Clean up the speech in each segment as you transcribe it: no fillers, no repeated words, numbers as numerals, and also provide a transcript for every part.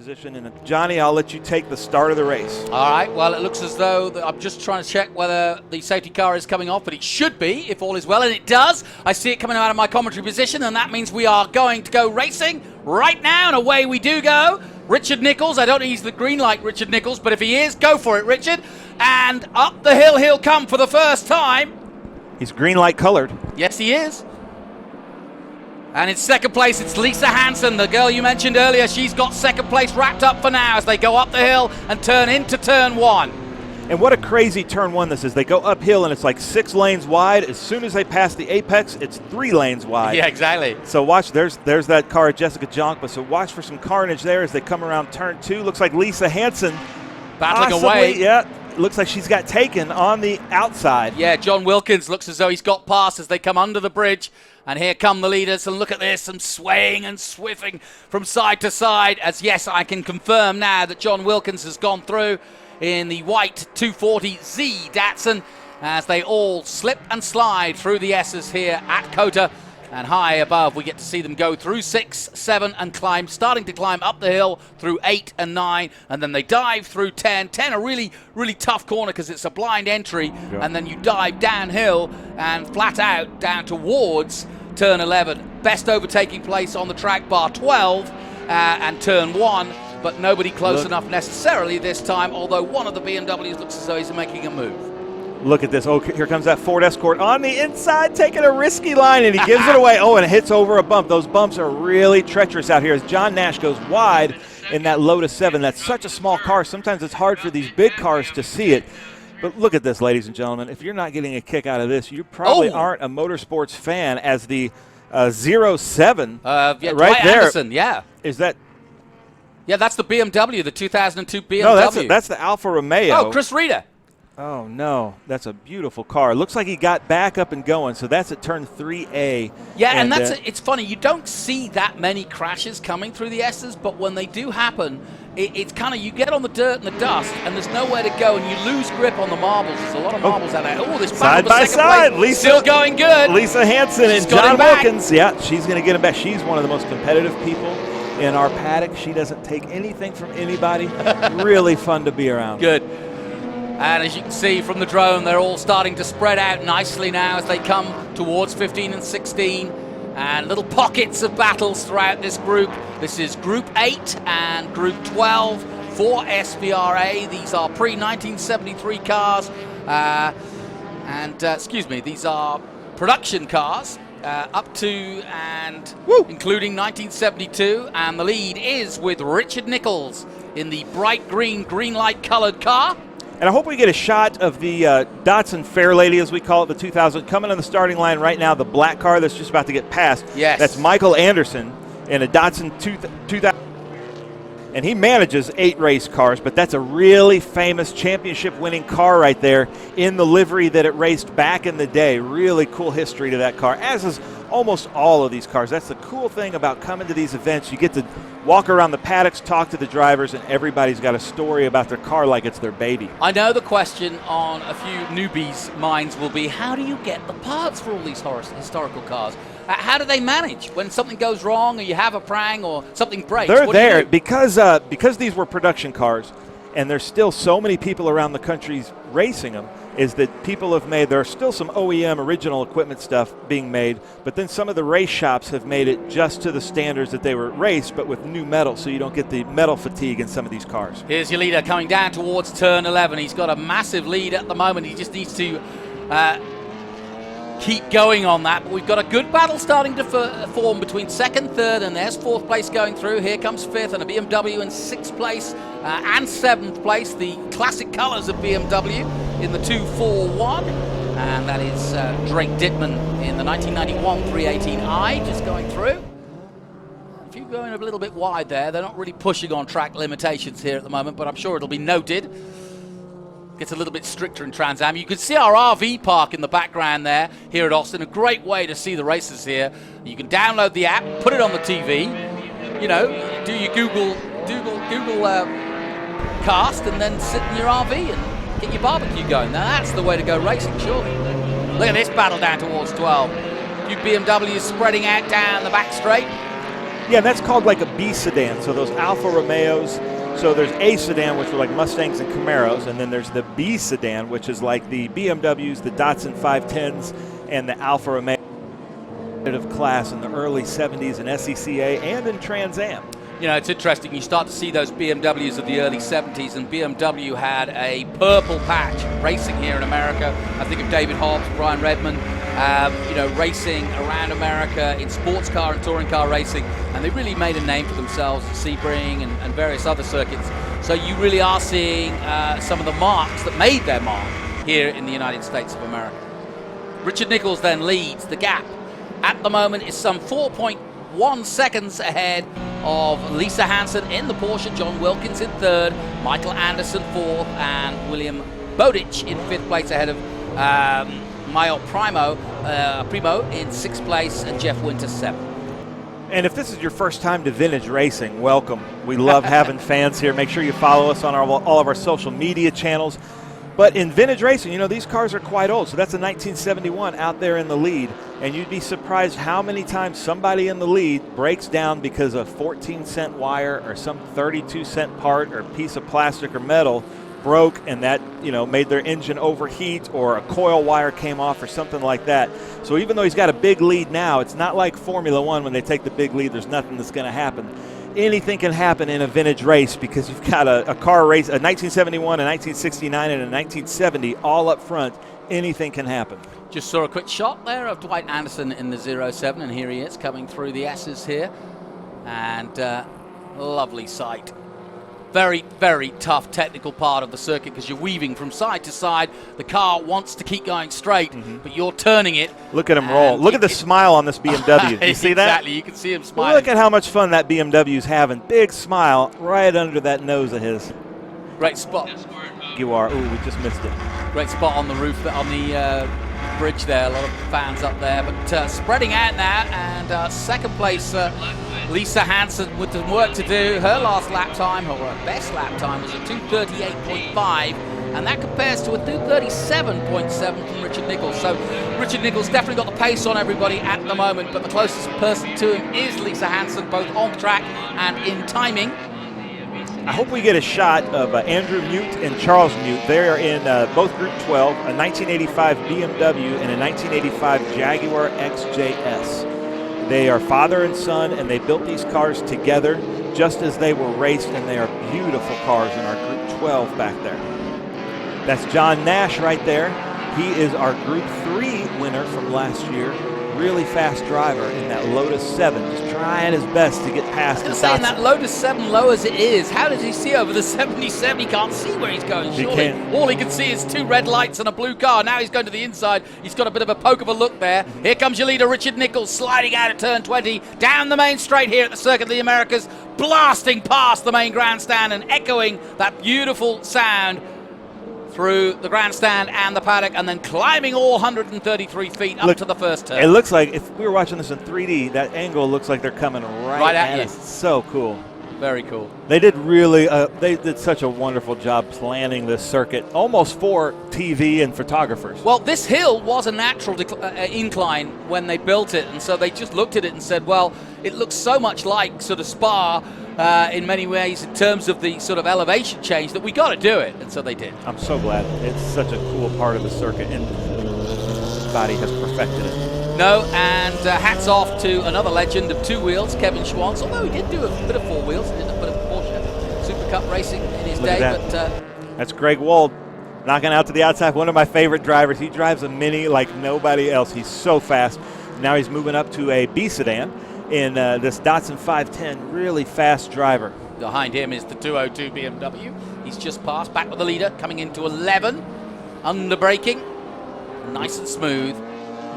position. And Johnny, I'll let you take the start of the race. All right, well, it looks as though I'm just trying to check whether the safety car is coming off, but it should be, if all is well, and it does. I see it coming out of my commentary position, and that means we are going to go racing right now, and away we do go. Richard Nichols, I don't think he's the green light Richard Nichols, but if he is, go for it, Richard. And up the hill he'll come for the first time. He's green light colored. Yes, he is. And in second place, it's Lisa Hansen, the girl you mentioned earlier. She's got second place wrapped up for now as they go up the hill and turn into turn one. And what a crazy turn one this is. They go uphill and it's like 6 lanes wide. As soon as they pass the apex, it's 3 lanes wide. Yeah, exactly. So watch, there's that car, Jessica Jonkba. So watch for some carnage there as they come around turn 2. Looks like Lisa Hansen battling away. Yeah, looks like she's got taken on the outside. Yeah, John Wilkins looks as though he's got past as they come under the bridge. And here come the leaders, and look at this, some swaying and swiffing from side to side. As yes, I can confirm now that John Wilkins has gone through in the white 240Z Datsun as they all slip and slide through the S's here at COTA. And high above, we get to see them go through 6, 7, and starting to climb up the hill through 8 and 9, and then they dive through 10. 10, a really, really tough corner because it's a blind entry, and then you dive downhill and flat out down towards turn 11. Best overtaking place on the track, bar 12, and turn 1, but nobody close enough necessarily this time, although one of the BMWs looks as though he's making a move. Look at this. Oh, here comes that Ford Escort on the inside, taking a risky line, and he gives it away. Oh, and it hits over a bump. Those bumps are really treacherous out here as John Nash goes wide in that Lotus 7. That's such a small car. Sometimes it's hard for these big cars to see it. But look at this, ladies and gentlemen. If you're not getting a kick out of this, you probably aren't a motorsports fan, as the 07 yeah, right Dwight there. Anderson, yeah. Is that? Yeah, that's the BMW, the 2002 BMW. No, that's the Alfa Romeo. Oh, Chris Rita. Oh, no. That's a beautiful car. Looks like he got back up and going, so that's at turn 3A. Yeah, and that's it's funny. You don't see that many crashes coming through the S's, but when they do happen, it's kind of, you get on the dirt and the dust, and there's nowhere to go, and you lose grip on the marbles. There's a lot of marbles out there. Oh, this side by side. Lisa, still going good. Lisa Hansen and John Wilkins. Yeah, she's going to get him back. She's one of the most competitive people in our paddock. She doesn't take anything from anybody. Really fun to be around. Good. And as you can see from the drone, they're all starting to spread out nicely now as they come towards 15 and 16. And little pockets of battles throughout this group. This is Group 8 and Group 12 for SVRA. These are pre-1973 cars. Excuse me, these are production cars up to and including 1972. And the lead is with Richard Nichols in the bright green light colored car. And I hope we get a shot of the Datsun Fairlady, as we call it, the 2000, coming on the starting line right now, the black car that's just about to get passed. Yes. That's Michael Anderson in a Datsun 2000. And he manages 8 race cars, but that's a really famous championship-winning car right there in the livery that it raced back in the day. Really cool history to that car, as is almost all of these cars. That's the cool thing about coming to these events. You get to walk around the paddocks, talk to the drivers, and everybody's got a story about their car like it's their baby. I know the question on a few newbies' minds will be, how do you get the parts for all these historical cars? How do they manage when something goes wrong or you have a prang or something breaks? They're there because these were production cars, and there's still so many people around the country racing them, is that people have made, there are still some OEM original equipment stuff being made, but then some of the race shops have made it just to the standards that they were raced, but with new metal, so you don't get the metal fatigue in some of these cars. Here's your leader coming down towards turn 11. He's got a massive lead at the moment. He just needs to keep going on that, but we've got a good battle starting to form between second, third, and there's fourth place going through. Here comes fifth, and a BMW in sixth place and seventh place, the classic colors of BMW in the 241, and that is Drake Dittman in the 1991 318i just going through. A few going a little bit wide there. They're not really pushing on track limitations here at the moment, but I'm sure it'll be noted. Gets a little bit stricter in Trans Am. You can see our RV park in the background there here at Austin. A great way to see the races here. You can download the app, put it on the TV, you know, do your Google cast, and then sit in your RV and get your barbecue going. Now that's the way to go racing, surely. Look at this battle down towards 12. A few BMWs spreading out down the back straight. Yeah, that's called like a B sedan. So those Alfa Romeos, so there's A sedan, which are like Mustangs and Camaros, and then there's the B sedan, which is like the BMWs, the Datsun 510s, and the Alfa Romeo class in the early 70s in SECA and in Trans Am. You know, it's interesting. You start to see those BMWs of the early 70s, and BMW had a purple patch racing here in America. I think of David Hobbs, Brian Redmond, you know, racing around America in sports car and touring car racing, and they really made a name for themselves at Sebring and various other circuits. So you really are seeing some of the marks that made their mark here in the United States of America. Richard Nichols then leads. The gap at the moment is some 4.1 seconds ahead of Lisa Hansen in the Porsche, John Wilkins in third, Michael Anderson fourth, and William Bowditch in fifth place ahead of Mayo Primo in sixth place, and Jeff Winter seventh. And if this is your first time to Vintage Racing, welcome. We love having fans here. Make sure you follow us on all of our social media channels. But in Vintage Racing, you know, these cars are quite old. So that's a 1971 out there in the lead. And you'd be surprised how many times somebody in the lead breaks down because a 14-cent wire or some 32-cent part or piece of plastic or metal broke, and that, you know, made their engine overheat, or a coil wire came off or something like that. So even though he's got a big lead now, it's not like Formula One when they take the big lead. There's nothing that's going to happen. Anything can happen in a vintage race because you've got a car race, a 1971, a 1969, and a 1970 all up front. Anything can happen. Just saw a quick shot there of Dwight Anderson in the 07, and here he is coming through the S's here. And lovely sight. Very, very tough technical part of the circuit because you're weaving from side to side. The car wants to keep going straight, but you're turning it. Look at him roll. Look at the smile on this BMW. You see that? Exactly. You can see him smiling. Look at how much fun that BMW's having. Big smile right under that nose of his. Great spot. You are. Ooh, we just missed it. Great spot on the roof, on the bridge there. A lot of fans up there. But spreading out now, and second place, Lisa Hansen with some work to do. Her last lap time, or her best lap time, was a 2:38.5, and that compares to a 2:37.7 from Richard Nichols. So Richard Nichols definitely got the pace on everybody at the moment, but the closest person to him is Lisa Hansen, both on track and in timing. I hope we get a shot of Andrew Mute and Charles Mute. They are in both Group 12, a 1985 BMW and a 1985 Jaguar XJS. They are father and son, and they built these cars together just as they were raced, and they are beautiful cars in our Group 12 back there. That's John Nash right there. He is our Group 3 winner from last year. Really fast driver in that Lotus 7, just trying his best to get past the saying that Lotus 7, low as it is, how does he see over the 77? He can't see where he's going, surely. All he can see is two red lights and a blue car. Now he's going to the inside. He's got a bit of a poke of a look there. Here comes your leader, Richard Nichols, sliding out at turn 20, down the main straight here at the Circuit of the Americas, blasting past the main grandstand and echoing that beautiful sound through the grandstand and the paddock, and then climbing all 133 feet up to the first turn. It looks like, if we were watching this in 3D, that angle looks like they're coming right at you. Us. So cool. Very cool. They did really, they did such a wonderful job planning this circuit, almost for TV and photographers. Well, this hill was a natural incline when they built it, and so they just looked at it and said, well, it looks so much like sort of Spa in many ways in terms of the sort of elevation change that we got to do it, and so they did. I'm so glad. It's such a cool part of the circuit, and everybody has perfected it. No, and hats off to another legend of two wheels, Kevin Schwantz, although he did do a bit of four wheels. He did a bit of Porsche Super Cup racing in his day. But that's Greg Wold knocking out to the outside. One of my favorite drivers. He drives a Mini like nobody else. He's so fast. Now he's moving up to a B sedan in this Datsun 510. Really fast driver. Behind him is the 202 BMW. He's just passed, back with the leader, coming into 11. Under braking, nice and smooth.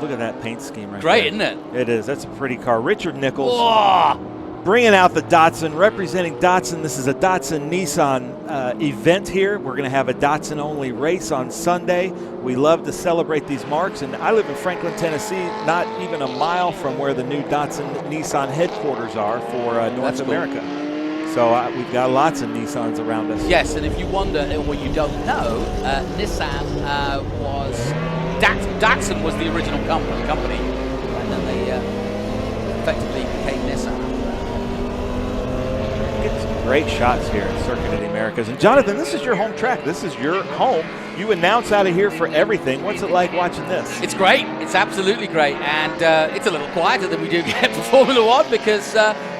Look at that paint scheme right there. Great, isn't it? It is. That's a pretty car. Richard Nichols Whoa! Bringing out the Datsun, representing Datsun. This is a Datsun-Nissan event here. We're going to have a Datsun-only race on Sunday. We love to celebrate these marks, and I live in Franklin, Tennessee, not even a mile from where the new Datsun-Nissan headquarters are for North America. Cool. So we've got lots of Nissans around us. Yes, and if you wonder, or you don't know, Nissan was... Datsun was the original company, and then they effectively became Nissan. Great shots here at Circuit of the Americas. And Jonathan, this is your home track. This is your home. You announce out of here for everything. What's it like watching this? It's great. It's absolutely great. And it's a little quieter than we do get for Formula One because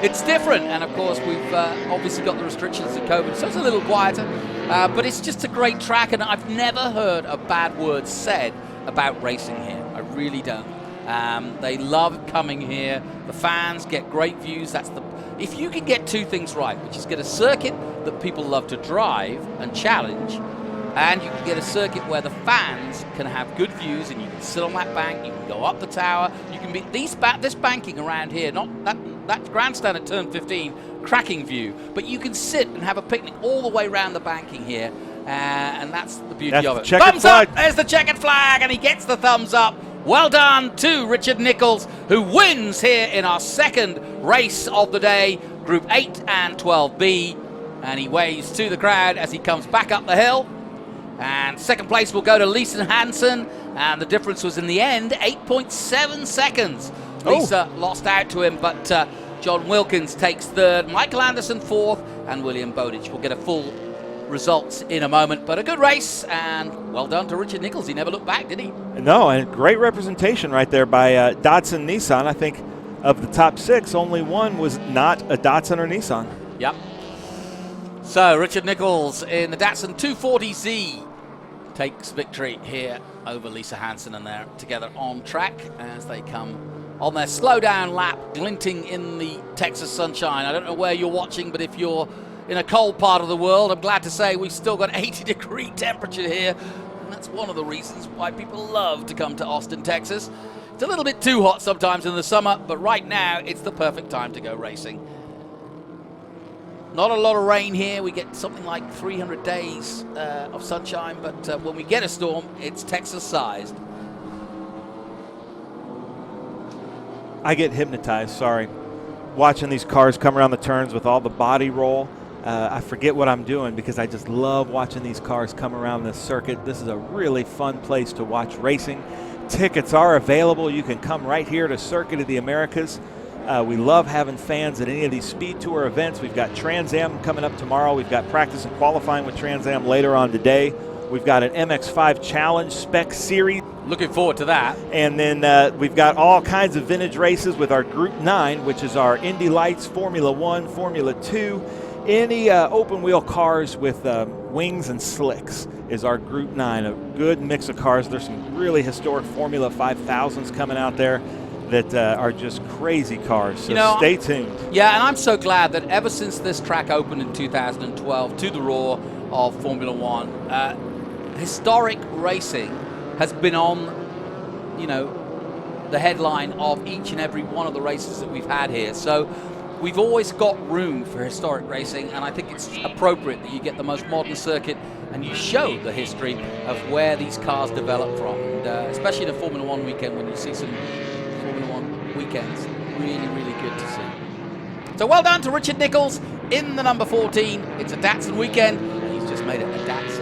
it's different. And, of course, we've obviously got the restrictions of COVID, so it's a little quieter. But it's just a great track, and I've never heard a bad word said about racing here. I really don't. They love coming here. The fans get great views. If you can get two things right, which is get a circuit that people love to drive and challenge, and you can get a circuit where the fans can have good views, and you can sit on that bank, you can go up the tower, you can be this banking around here, not that grandstand at turn 15, cracking view, but you can sit and have a picnic all the way around the banking here, and that's the beauty of it. Thumbs up! There's the checkered flag, and he gets the thumbs up. Well done to Richard Nichols, who wins here in our second race of the day, Group 8 and 12B. And he waves to the crowd as he comes back up the hill. And second place will go to Lisa Hansen. And the difference was, in the end, 8.7 seconds. Lisa lost out to him, but John Wilkins takes third, Michael Anderson fourth, and William Bowditch will get a full results in a moment. But a good race, and well done to Richard Nichols. He never looked back, did he? No, and great representation right there by Datsun Nissan. I think of the top 6, only one was not a Datsun or Nissan. Yep. So Richard Nichols in the Datsun 240Z takes victory here over Lisa Hansen, and they're together on track as they come on their slow down lap, glinting in the Texas sunshine. I don't know where you're watching, but if you're in a cold part of the world, I'm glad to say we've still got 80-degree temperature here, and that's one of the reasons why people love to come to Austin, Texas. It's a little bit too hot sometimes in the summer, but right now it's the perfect time to go racing. Not a lot of rain here. We get something like 300 days of sunshine, but when we get a storm, it's Texas-sized. I get hypnotized, sorry, watching these cars come around the turns with all the body roll. I forget what I'm doing because I just love watching these cars come around this circuit. This is a really fun place to watch racing. Tickets are available. You can come right here to Circuit of the Americas. We love having fans at any of these Speed Tour events. We've got Trans Am coming up tomorrow. We've got practice and qualifying with Trans Am later on today. We've got an MX-5 Challenge Spec Series. Looking forward to that. And then we've got all kinds of vintage races with our Group 9, which is our Indy Lights, Formula 1, Formula 2. Any open wheel cars with wings and slicks is our Group 9, a good mix of cars. There's some really historic Formula 5000s coming out there that are just crazy cars, so stay tuned. Yeah, and I'm so glad that ever since this track opened in 2012 to the roar of Formula One, historic racing has been on, the headline of each and every one of the races that we've had here. So we've always got room for historic racing, and I think it's appropriate that you get the most modern circuit and you show the history of where these cars develop from, and especially in a Formula One weekend when you see some Formula One weekends. Really, really good to see. So well done to Richard Nichols in the number 14. It's a Datsun weekend, and he's just made it a Datsun